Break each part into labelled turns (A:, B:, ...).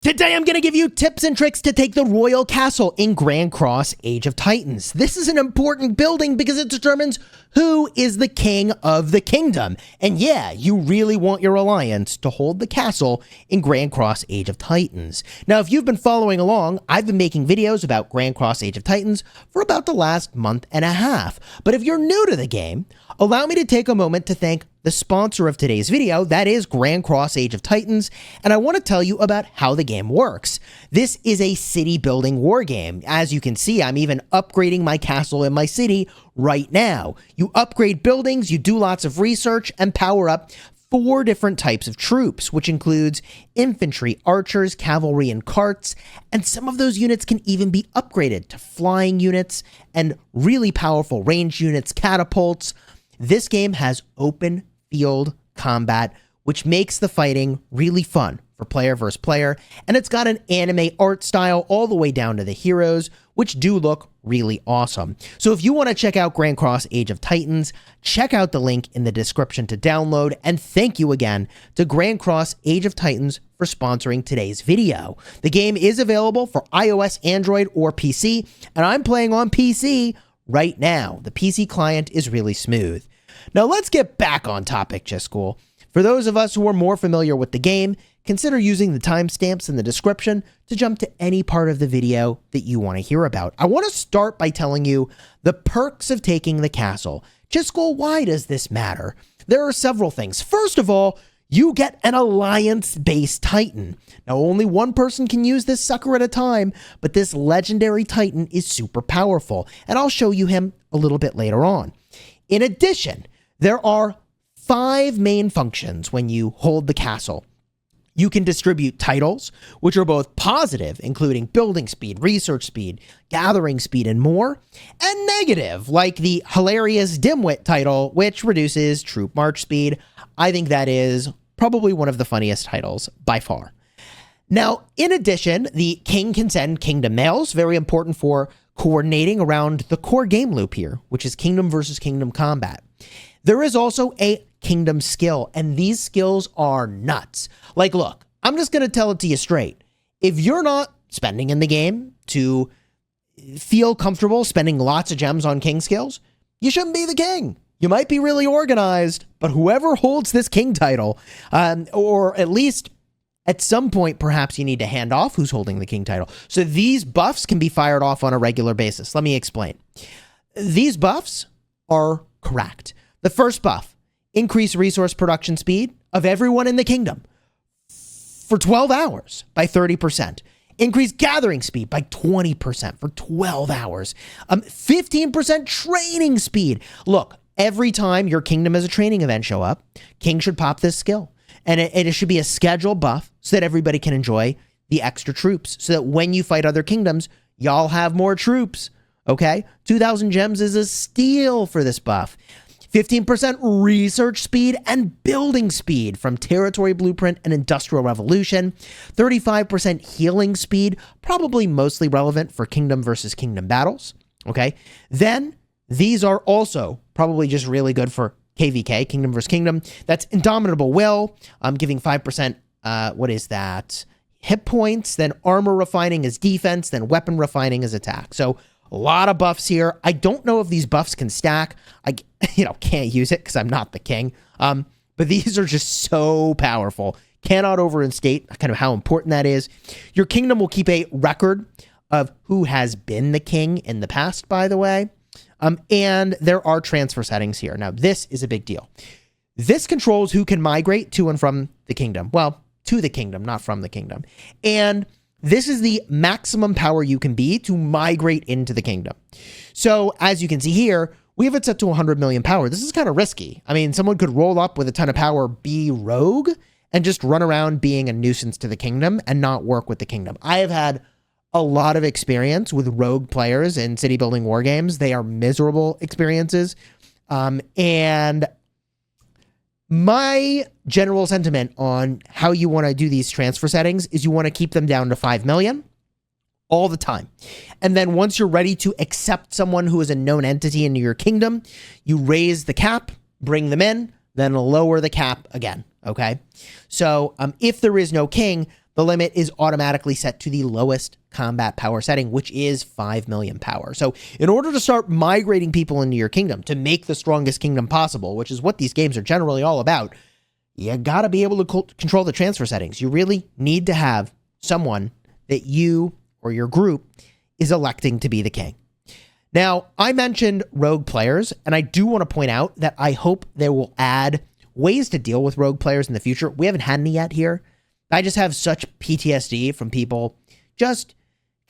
A: Today I'm going to give you tips and tricks to take the Royal Castle in Grand Cross Age of Titans. This is an important building because it determines who is the king of the kingdom. And yeah, you really want your alliance to hold the castle in Grand Cross Age of Titans. Now, if you've been following along, I've been making videos about Grand Cross Age of Titans for about the last month and a half. But if you're new to the game, allow me to take a moment to thank the sponsor of today's video, that is Grand Cross Age of Titans, and I want to tell you about how the game works. This is a city building war game. As you can see, I'm even upgrading my castle in my city right now. You upgrade buildings, you do lots of research, and power up 4 different types of troops, which includes infantry, archers, cavalry, and carts, and some of those units can even be upgraded to flying units and really powerful ranged units, catapults. This game has open field combat, which makes the fighting really fun for player versus player, and it's got an anime art style all the way down to the heroes, which do look really awesome. So if you want to check out Grand Cross Age of Titans, check out the link in the description to download, and thank you again to Grand Cross Age of Titans for sponsoring today's video. The game is available for iOS, Android, or PC, and I'm playing on PC right now. The PC client is really smooth. Now let's get back on topic, Chesscool. For those of us who are more familiar with the game, consider using the timestamps in the description to jump to any part of the video that you want to hear about. I want to start by telling you the perks of taking the castle. Chesscool, why does this matter? There are several things. First of all, you get an alliance-based Titan. Now, only one person can use this sucker at a time, but this legendary Titan is super powerful, and I'll show you him a little bit later on. In addition, there are 5 main functions when you hold the castle. You can distribute titles, which are both positive, including building speed, research speed, gathering speed, and more, and negative, like the hilarious Dimwit title, which reduces troop march speed. I think that is probably one of the funniest titles by far. Now, in addition, the king can send kingdom mails, very important for coordinating around the core game loop here, which is kingdom versus kingdom combat. There is also a kingdom skill, and these skills are nuts. Like, look, I'm just going to tell it to you straight. If you're not spending in the game to feel comfortable spending lots of gems on king skills, you shouldn't be the king. You might be really organized, but whoever holds this king title, or at least at some point, perhaps you need to hand off who's holding the king title. So these buffs can be fired off on a regular basis. Let me explain. These buffs are correct. The first buff, increase resource production speed of everyone in the kingdom for 12 hours by 30%. Increase gathering speed by 20% for 12 hours. 15% training speed. Look, every time your kingdom has a training event show up, king should pop this skill. And it should be a scheduled buff so that everybody can enjoy the extra troops, so that when you fight other kingdoms, y'all have more troops, okay? 2,000 gems is a steal for this buff. 15% research speed and building speed from Territory Blueprint and Industrial Revolution. 35% healing speed, probably mostly relevant for kingdom versus kingdom battles, okay? Then, these are also probably just really good for KVK, Kingdom vs. Kingdom. That's Indomitable Will. I'm giving 5%, what is that? Hit points, then armor refining is defense, then weapon refining is attack. So a lot of buffs here. I don't know if these buffs can stack. I, can't use it because I'm not the king. But these are just so powerful. Cannot overstate kind of how important that is. Your kingdom will keep a record of who has been the king in the past, by the way. And there are transfer settings here. Now, this is a big deal. This controls who can migrate to and from the kingdom. Well, to the kingdom, not from the kingdom. And this is the maximum power you can be to migrate into the kingdom. So, as you can see here, we have it set to 100 million power. This is kind of risky. I mean, someone could roll up with a ton of power, be rogue, and just run around being a nuisance to the kingdom and not work with the kingdom. I have had a lot of experience with rogue players in city building war games. They are miserable experiences. And my general sentiment on how you want to do these transfer settings is you want to keep them down to 5 million all the time. And then once you're ready to accept someone who is a known entity into your kingdom, you raise the cap, bring them in, then lower the cap again. Okay. So if there is no king, the limit is automatically set to the lowest combat power setting, which is 5 million power. So in order to start migrating people into your kingdom to make the strongest kingdom possible, which is what these games are generally all about, you got to be able to control the transfer settings. You really need to have someone that you or your group is electing to be the king. Now, I mentioned rogue players, and I do want to point out that I hope they will add ways to deal with rogue players in the future. We haven't had any yet here. I just have such PTSD from people just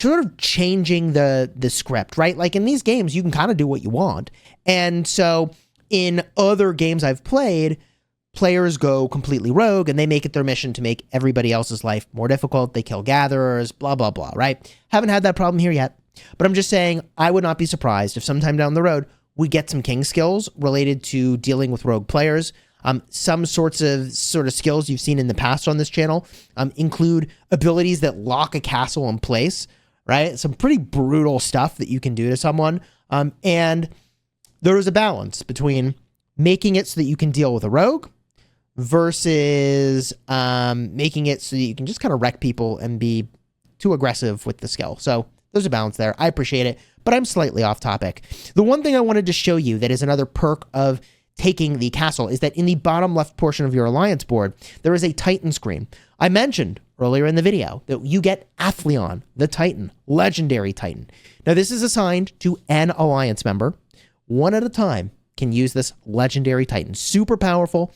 A: sort of changing the script, right? Like in these games, you can kind of do what you want. And so in other games I've played, players go completely rogue and they make it their mission to make everybody else's life more difficult. They kill gatherers, blah, blah, blah, right? Haven't had that problem here yet. But I'm just saying, I would not be surprised if sometime down the road, we get some king skills related to dealing with rogue players. Some sort of skills you've seen in the past on this channel include abilities that lock a castle in place, right? Some pretty brutal stuff that you can do to someone. And there is a balance between making it so that you can deal with a rogue versus making it so that you can just kind of wreck people and be too aggressive with the skill. So there's a balance there. I appreciate it, but I'm slightly off topic. The one thing I wanted to show you that is another perk of taking the castle is that in the bottom left portion of your alliance board, there is a Titan screen. I mentioned earlier in the video that you get Athleon, the Titan, legendary Titan. Now, this is assigned to an alliance member. One at a time can use this legendary Titan. Super powerful.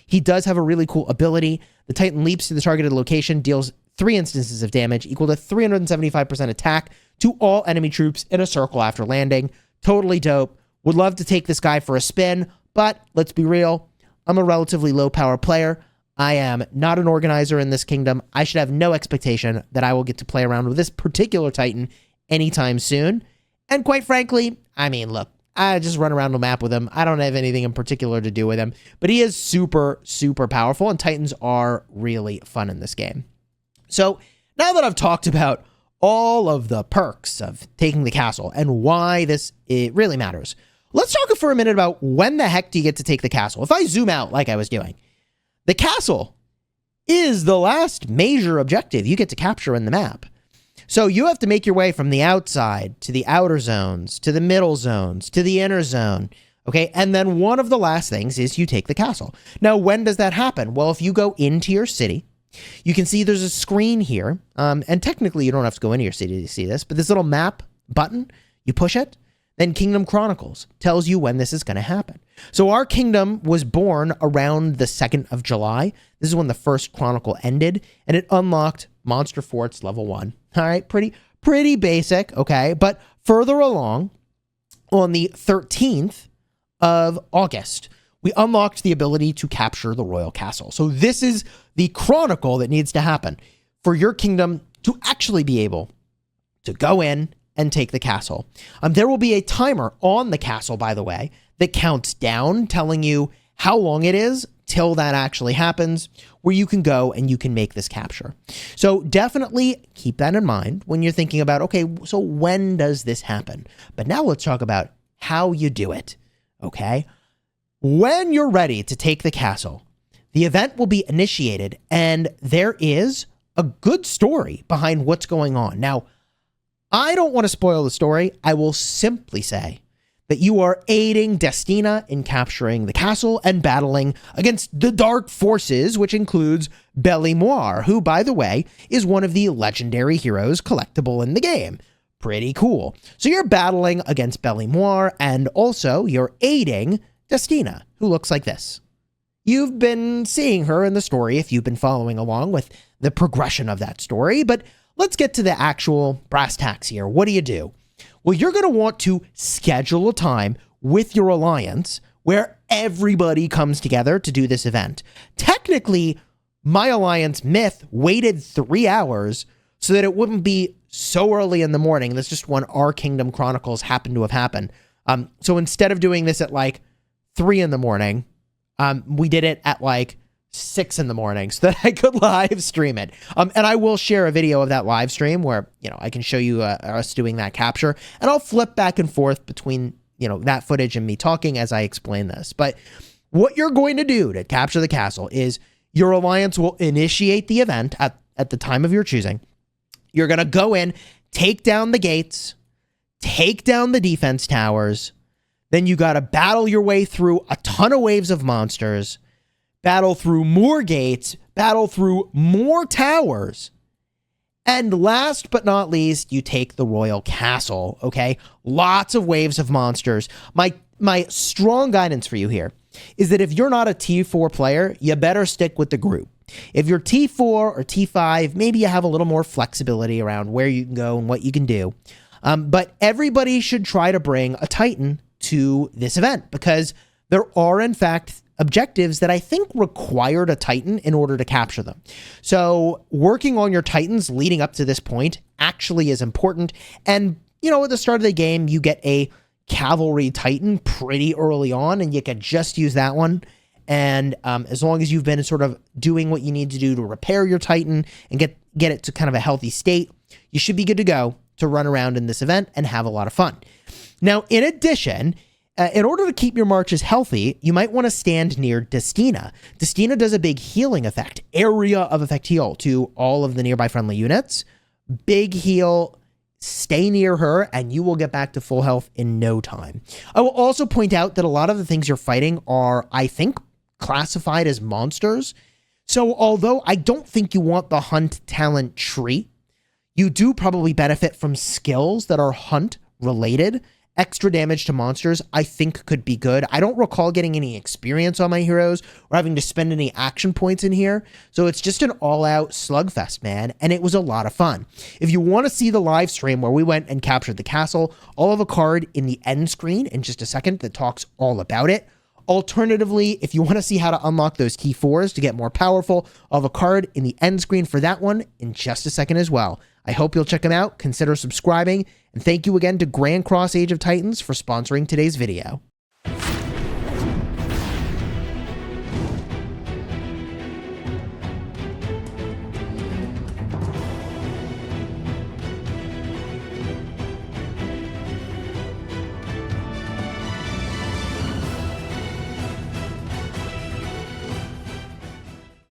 A: He does have a really cool ability. The Titan leaps to the targeted location, deals 3 instances of damage, equal to 375% attack to all enemy troops in a circle after landing. Totally dope. Would love to take this guy for a spin, but let's be real. I'm a relatively low power player. I am not an organizer in this kingdom. I should have no expectation that I will get to play around with this particular Titan anytime soon. And quite frankly, I mean, look, I just run around the map with him. I don't have anything in particular to do with him, but he is super, super powerful, and Titans are really fun in this game. So now that I've talked about all of the perks of taking the castle and why it really matters, let's talk for a minute about when the heck do you get to take the castle. If I zoom out like I was doing, the castle is the last major objective you get to capture in the map. So you have to make your way from the outside to the outer zones, to the middle zones, to the inner zone. Okay, and then one of the last things is you take the castle. Now, when does that happen? Well, if you go into your city, you can see there's a screen here, and technically you don't have to go into your city to see this, but this little map button, you push it, then Kingdom Chronicles tells you when this is going to happen. So our kingdom was born around the 2nd of July. This is when the first chronicle ended, and it unlocked Monster Forts level 1. All right, pretty basic, okay? But further along, on the 13th of August, we unlocked the ability to capture the royal castle. So this is the chronicle that needs to happen for your kingdom to actually be able to go in and take the castle. There will be a timer on the castle, by the way, that counts down, telling you how long it is till that actually happens, where you can go and you can make this capture. So definitely keep that in mind when you're thinking about, okay, so when does this happen? But now let's talk about how you do it, okay? When you're ready to take the castle, the event will be initiated, and there is a good story behind what's going on. Now, I don't want to spoil the story. I will simply say that you are aiding Destina in capturing the castle and battling against the dark forces, which includes Belle Noire, who, by the way, is one of the legendary heroes collectible in the game. Pretty cool. So you're battling against Belle Noire, and also you're aiding Destina, who looks like this. You've been seeing her in the story if you've been following along with the progression of that story, but let's get to the actual brass tacks here. What do? Well, you're going to want to schedule a time with your alliance where everybody comes together to do this event. Technically, my alliance Myth waited 3 hours so that it wouldn't be so early in the morning. That's just when our Kingdom Chronicles happened to have happened. So instead of doing this at like 3 in the morning, we did it at like 6 in the morning so that I could live stream it. And I will share a video of that live stream where, I can show you us doing that capture, and I'll flip back and forth between, that footage and me talking as I explain this. But what you're going to do to capture the castle is your alliance will initiate the event at at the time of your choosing. You're going to go in, take down the gates, take down the defense towers. Then you got to battle your way through a ton of waves of monsters, battle through more gates, battle through more towers. And last but not least, you take the royal castle, okay? Lots of waves of monsters. My strong guidance for you here is that if you're not a T4 player, you better stick with the group. If you're T4 or T5, maybe you have a little more flexibility around where you can go and what you can do. But everybody should try to bring a Titan to this event because there are, in fact, objectives that I think required a Titan in order to capture them. So working on your Titans leading up to this point actually is important. And, you know, at the start of the game, you get a cavalry Titan pretty early on, and you can just use that one. And as long as you've been sort of doing what you need to do to repair your Titan and get it to kind of a healthy state, you should be good to go to run around in this event and have a lot of fun. Now, in addition, in order to keep your marches healthy, you might want to stand near Destina. Destina does a big healing effect, area of effect heal to all of the nearby friendly units. Big heal, stay near her, and you will get back to full health in no time. I will also point out that a lot of the things you're fighting are, I think, classified as monsters. So although I don't think you want the hunt talent tree, you do probably benefit from skills that are hunt related. Extra damage to monsters, I think, could be good. I don't recall getting any experience on my heroes or having to spend any action points in here. So it's just an all-out slugfest, man, and it was a lot of fun. If you want to see the live stream where we went and captured the castle, I'll have a card in the end screen in just a second that talks all about it. Alternatively, if you want to see how to unlock those T4s to get more powerful, I'll have a card in the end screen for that one in just a second as well. I hope you'll check them out, consider subscribing, and thank you again to Grand Cross Age of Titans for sponsoring today's video.